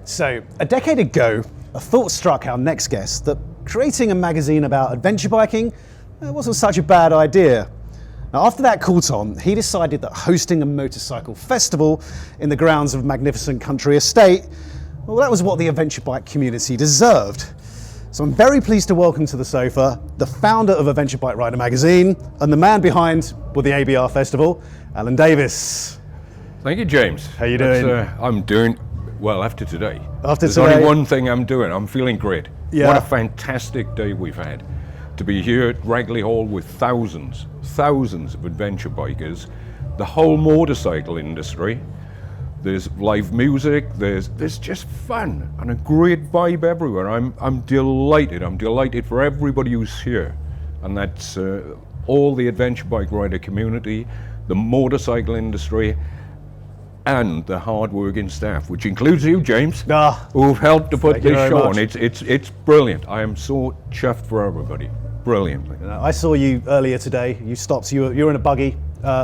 So, a decade ago, a thought struck our next guest that creating a magazine about adventure biking wasn't such a bad idea. Now, after that caught on, he decided that hosting a motorcycle festival in the grounds of magnificent country estate, well, that was what the adventure bike community deserved. So I'm very pleased to welcome to the sofa the founder of Adventure Bike Rider magazine and the man behind the ABR Festival, Alun Davies. Thank you, James. How you doing? I'm doing well after today. There's only one thing I'm doing. I'm feeling great. Yeah. What a fantastic day we've had. To be here at Ragley Hall with thousands of adventure bikers, the whole motorcycle industry. There's live music, there's just fun and a great vibe everywhere. I'm delighted. I'm delighted for everybody who's here. And that's all the adventure bike rider community, the motorcycle industry, and the hard-working staff, which includes you, James, who've helped to put this show on. It's brilliant. I am so chuffed for everybody. Brilliantly. I saw you earlier today. You stopped. You were in a buggy.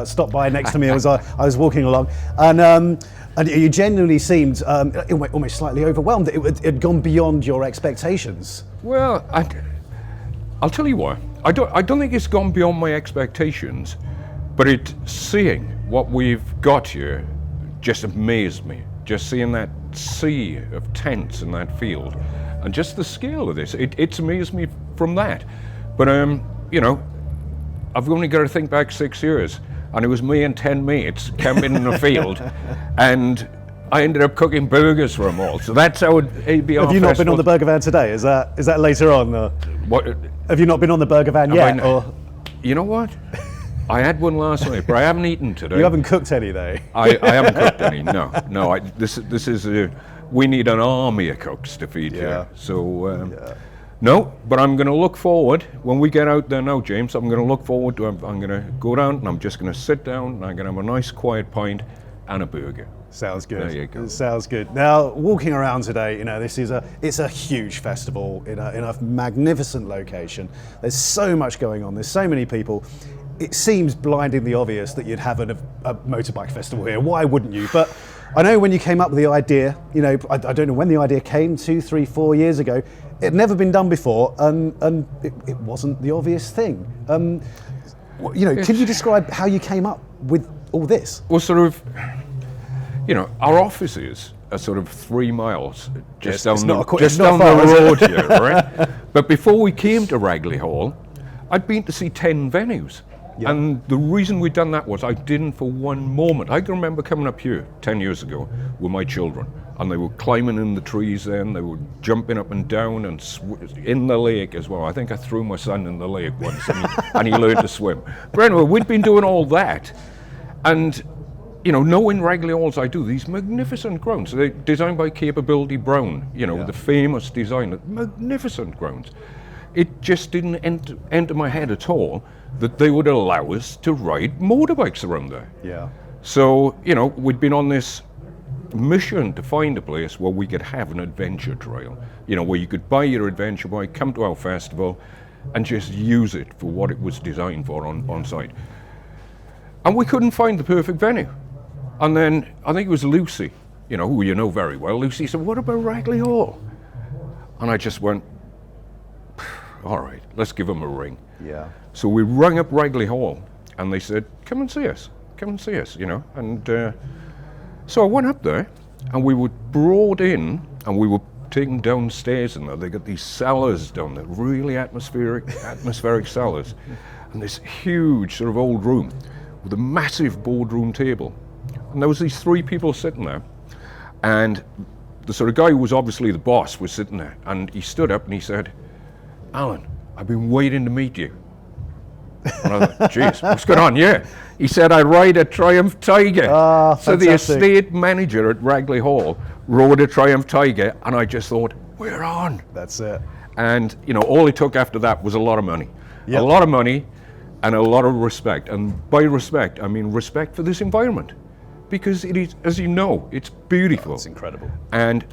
Stopped by next to me as I was walking along, and you genuinely seemed almost slightly overwhelmed. It had gone beyond your expectations. Well, I'll tell you what. I don't think it's gone beyond my expectations, but seeing what we've got here just amazed me. Just seeing that sea of tents in that field, and just the scale of this, it's amazed me from that. But you know, I've only got to think back 6 years, and it was me and 10 mates camping in a field, and I ended up cooking burgers for them all. So that's how ABR. Have you not been on the burger van today? Is that later on? What? Have you not been on the burger van yet? Or? You know what? I had one last night, but I haven't eaten today. You haven't cooked any, though. I haven't cooked any. No. This is we need an army of cooks to feed here. So. No, but I'm going to look forward, when we get out there now, James, I'm going to look forward to, I'm going to go down and I'm just going to sit down and I'm going to have a nice quiet pint and a burger. Sounds good. There you go. Sounds good. Now, walking around today, you know, it's a huge festival in a magnificent location. There's so much going on. There's so many people. It seems blindingly obvious that you'd have a motorbike festival here. Why wouldn't you? But I know when you came up with the idea, you know, I don't know when the idea came, 2, 3, 4 years ago. It had never been done before, and it wasn't the obvious thing. You know, can you describe how you came up with all this? Well, sort of, you know, our offices are sort of 3 miles just down the road here, right? But before we came to Ragley Hall, I'd been to see 10 venues. Yep. And the reason we'd done that was I didn't for one moment. I can remember coming up here 10 years ago with my children, and they were climbing in the trees then, they were jumping up and down and in the lake as well. I think I threw my son in the lake once and he learned to swim. But anyway, we'd been doing all that. And, you know, knowing Ragley Hall as I do, these magnificent grounds, they're designed by Capability Brown, you know, the famous designer, magnificent grounds. It just didn't enter my head at all that they would allow us to ride motorbikes around there. Yeah. So, you know, we'd been on this mission to find a place where we could have an adventure trail, you know, where you could buy your adventure bike, come to our festival, and just use it for what it was designed for on site. And we couldn't find the perfect venue. And then, I think it was Lucy, you know, who you know very well, Lucy said, what about Ragley Hall? And I just went, all right, let's give them a ring. Yeah. So we rang up Ragley Hall, and they said, come and see us, you know. And so I went up there, and we were brought in, and we were taken downstairs, and they got these cellars down there, really atmospheric cellars, and this huge sort of old room with a massive boardroom table. And there was these 3 people sitting there, and the sort of guy who was obviously the boss was sitting there, and he stood up and he said, Alan, I've been waiting to meet you. And I thought, geez, what's going on? Yeah. He said, I ride a Triumph Tiger. So the estate manager at Ragley Hall rode a Triumph Tiger, and I just thought, we're on. That's it. And, you know, all it took after that was a lot of money. Yep. A lot of money and a lot of respect. And by respect, I mean respect for this environment. Because it is, as you know, it's beautiful. It's incredible. And,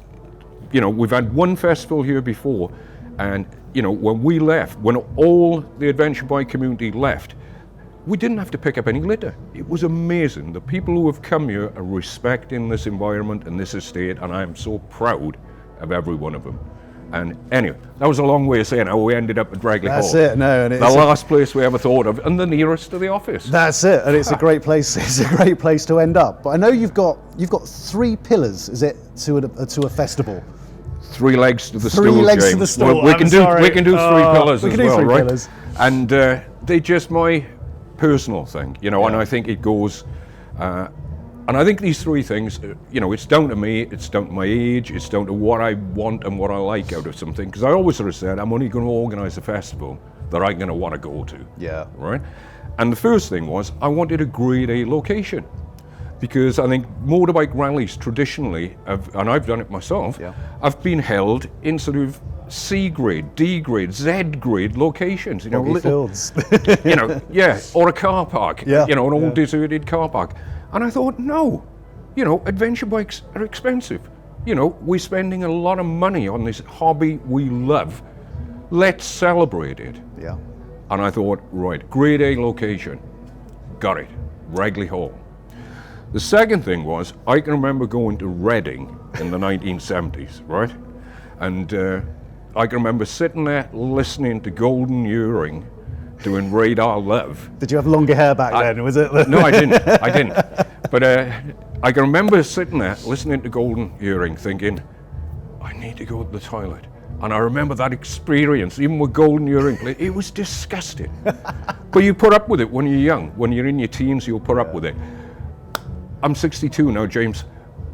you know, we've had one festival here before, and, you know, when we left, when all the adventure bike community left, we didn't have to pick up any litter. It was amazing. The people who have come here are respecting this environment and this estate, and I am so proud of every one of them. And anyway, that was a long way of saying how we ended up at Ragley Hall. That's it, no. And the last place we ever thought of, and the nearest to the office. That's it, and it's a great place. It's a great place to end up. But I know you've got 3 pillars, is it, to a festival? 3 legs to the stool, 3 legs James. to the stool. We can do 3 pillars as well, right? Pillars. And they're just my personal thing, you know. And I think it goes. And I think these 3 things, you know, it's down to me, it's down to my age, it's down to what I want and what I like out of something. Because I always sort of said, I'm only going to organise a festival that I'm going to want to go to. Yeah. Right? And the first thing was, I wanted a grade A location. Because I think motorbike rallies traditionally, and I've done it myself, have been held in sort of C grade, D grade, Z grade locations. You know, little fields. You know, or a car park. You know, an old deserted car park. And I thought, no, you know, adventure bikes are expensive. You know, we're spending a lot of money on this hobby we love. Let's celebrate it. Yeah. And I thought, right, grade A location. Got it. Ragley Hall. The second thing was, I can remember going to Reading in the 1970s, right? And I can remember sitting there listening to Golden Earring doing Radar Love. Did you have longer hair back then? Was it? No, I didn't. But I can remember sitting there listening to Golden Earring thinking, I need to go to the toilet. And I remember that experience, even with Golden Earring, it was disgusting. But you put up with it when you're young. When you're in your teens, you'll put up with it. I'm 62 now, James.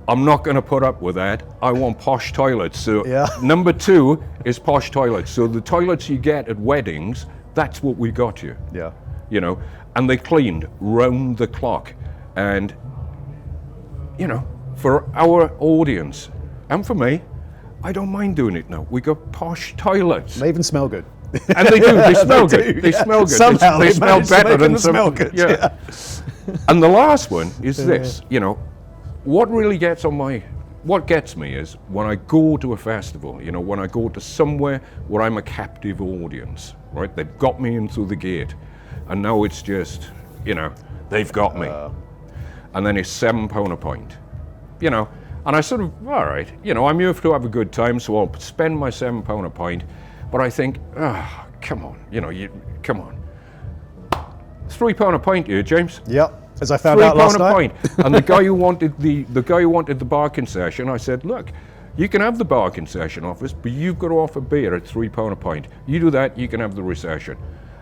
I'm not going to put up with that. I want posh toilets. So number 2 is posh toilets. So the toilets you get at weddings, that's what we got here. Yeah. You know, and they cleaned round the clock. And, you know, for our audience, and for me, I don't mind doing it now. We got posh toilets. They even smell good. And they do, they smell good. They smell good. Somehow they smell better than them smell good. Yeah. And the last one is this, you know, what gets me is when I go to a festival, you know, when I go to somewhere where I'm a captive audience, right? They've got me in through the gate, and now it's just, you know, they've got me. And then it's £7 a pint, you know, and I sort of, all right, you know, I'm here to have a good time, so I'll spend my £7 a pint, but I think, come on, you know, come on. £3 a pint here, James. Yep. As I found out last night. £3 a pint. And the guy who wanted the bar concession, I said, look, you can have the bar concession office, but you've got to offer beer at £3 a pint. You do that, you can have the recession.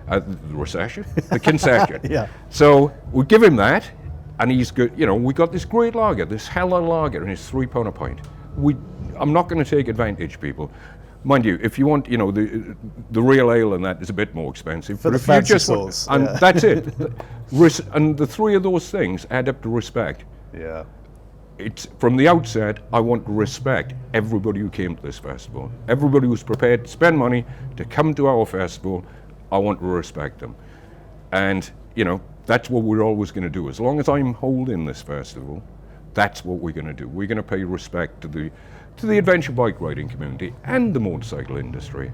The concession. Yeah. So we give him that, and he's good. You know, we got this great lager, this Hella lager, and it's £3 a pint. I'm not going to take advantage, people. Mind you, if you want, you know, the real ale and that is a bit more expensive. For but the if fancy you just sauce, and that's it. And the 3 of those things add up to respect. Yeah. It's from the outset, I want to respect everybody who came to this festival. Everybody who's prepared to spend money to come to our festival, I want to respect them. And, you know, that's what we're always going to do. As long as I'm holding this festival, that's what we're going to do. We're going to pay respect to the adventure bike riding community and the motorcycle industry.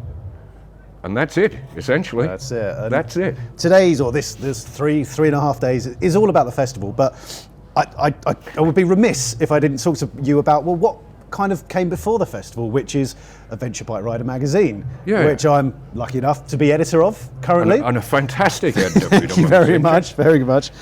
And that's it, essentially. That's it. And that's it. Today's, or this 3.5 days, is all about the festival, but I would be remiss if I didn't talk to you about, well, what kind of came before the festival, which is Adventure Bike Rider magazine, which I'm lucky enough to be editor of currently. And a fantastic editor. Thank you very much, very much.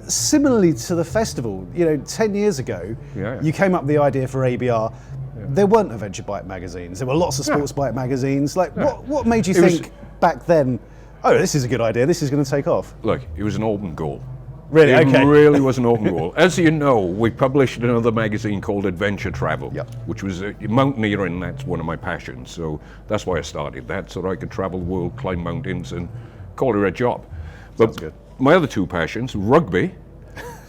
Similarly to the festival, you know, 10 years ago, you came up with the idea for ABR. There weren't adventure bike magazines. There were lots of sports bike magazines. Like, what made you think back then, oh, this is a good idea, this is going to take off? Look, it was an open goal. Really? It Okay. really was an open goal. As you know, we published another magazine called Adventure Travel, which was mountaineering. That's one of my passions. So that's why I started that, so that I could travel the world, climb mountains, and call it a job. Sounds good. My other 2 passions, rugby,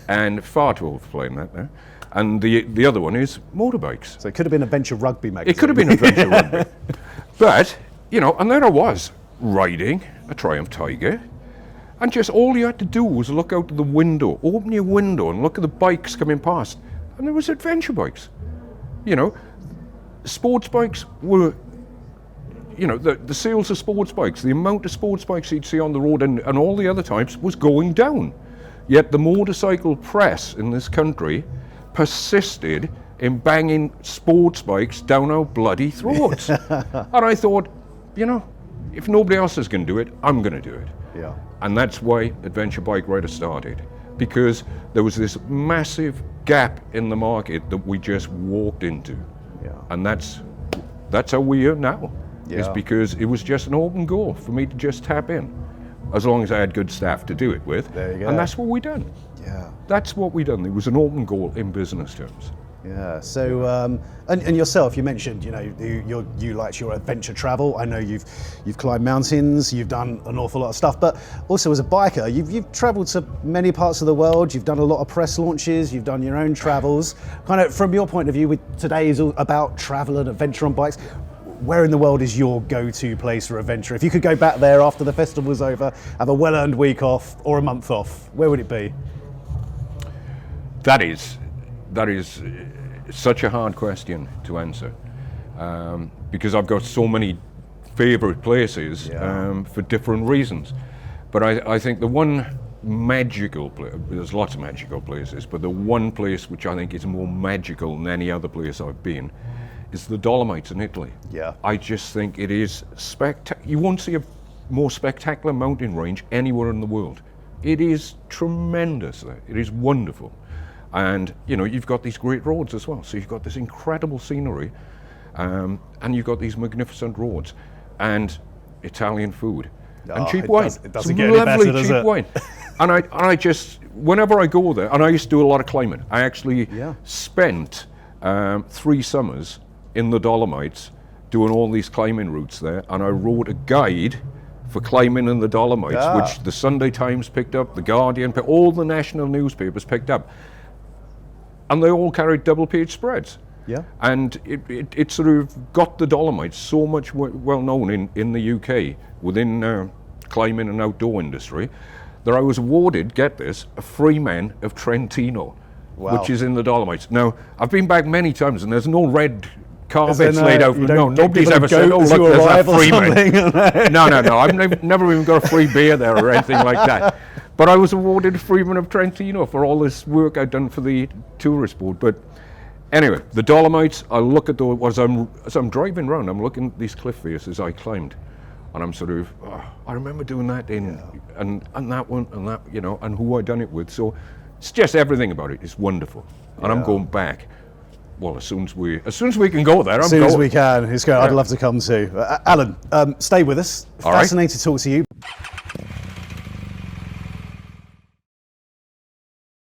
and far too old for playing that now, and the other one is motorbikes. So it could have been Adventure Rugby magazine. It could have been Adventure Rugby. But, you know, and there I was, riding a Triumph Tiger, and just all you had to do was look out the window, open your window and look at the bikes coming past, and there was adventure bikes. You know, sports bikes were, you know, the sales of sports bikes, the amount of sports bikes you'd see on the road and all the other types was going down. Yet the motorcycle press in this country persisted in banging sports bikes down our bloody throats. And I thought, you know, if nobody else is going to do it, I'm going to do it. Yeah. And that's why Adventure Bike Rider started, because there was this massive gap in the market that we just walked into. Yeah. And that's how we are now. Yeah. Is because it was just an open goal for me to just tap in, as long as I had good staff to do it with. There you go. And that's what we done. Yeah. That's what we done. It was an open goal in business terms. Yeah. So, and yourself, you mentioned, you know, you liked your adventure travel. I know you've climbed mountains, you've done an awful lot of stuff, but also as a biker, you've travelled to many parts of the world. You've done a lot of press launches. You've done your own travels. Kind of from your point of view, today is all about travel and adventure on bikes. Where in the world is your go-to place for adventure? If you could go back there after the festival's over, have a well-earned week off or a month off, where would it be? That is such a hard question to answer, because I've got so many favourite places for different reasons. But I think the one magical place, there's lots of magical places, but the one place which I think is more magical than any other place I've been is the Dolomites in Italy. Yeah. I just think it is spectacular. You won't see a more spectacular mountain range anywhere in the world. It is tremendous there. It is wonderful. And you know, you've got these great roads as well. So you've got this incredible scenery, and you've got these magnificent roads, and Italian food, and cheap wine. It doesn't get any better, does it? Wine. And I just, whenever I go there, and I used to do a lot of climbing. I actually spent 3 summers in the Dolomites doing all these climbing routes there, and I wrote a guide for climbing in the Dolomites, which the Sunday Times picked up, the Guardian, all the national newspapers picked up. And they all carried double-page spreads. Yeah. And it sort of got the Dolomites so much well known in the UK within climbing and outdoor industry that I was awarded, get this, a Freeman of Trentino, which is in the Dolomites. Now, I've been back many times and there's no red carpets laid out. No, nobody's ever said, oh, look, there's a Freeman. No, I've never even got a free beer there or anything like that. But I was awarded Freeman of Trentino for all this work I'd done for the tourist board. But anyway, the Dolomites, I look at those, as I'm driving around, I'm looking at these cliff faces I climbed. And I'm sort of, I remember doing that and that one and that, you know, and who I done it with. So it's just everything about it is wonderful. And I'm going back. Well, as soon as we can go there, I'm going. As soon as we can, it's great. I'd love to come too. Alan, stay with us. Fascinated to talk to you.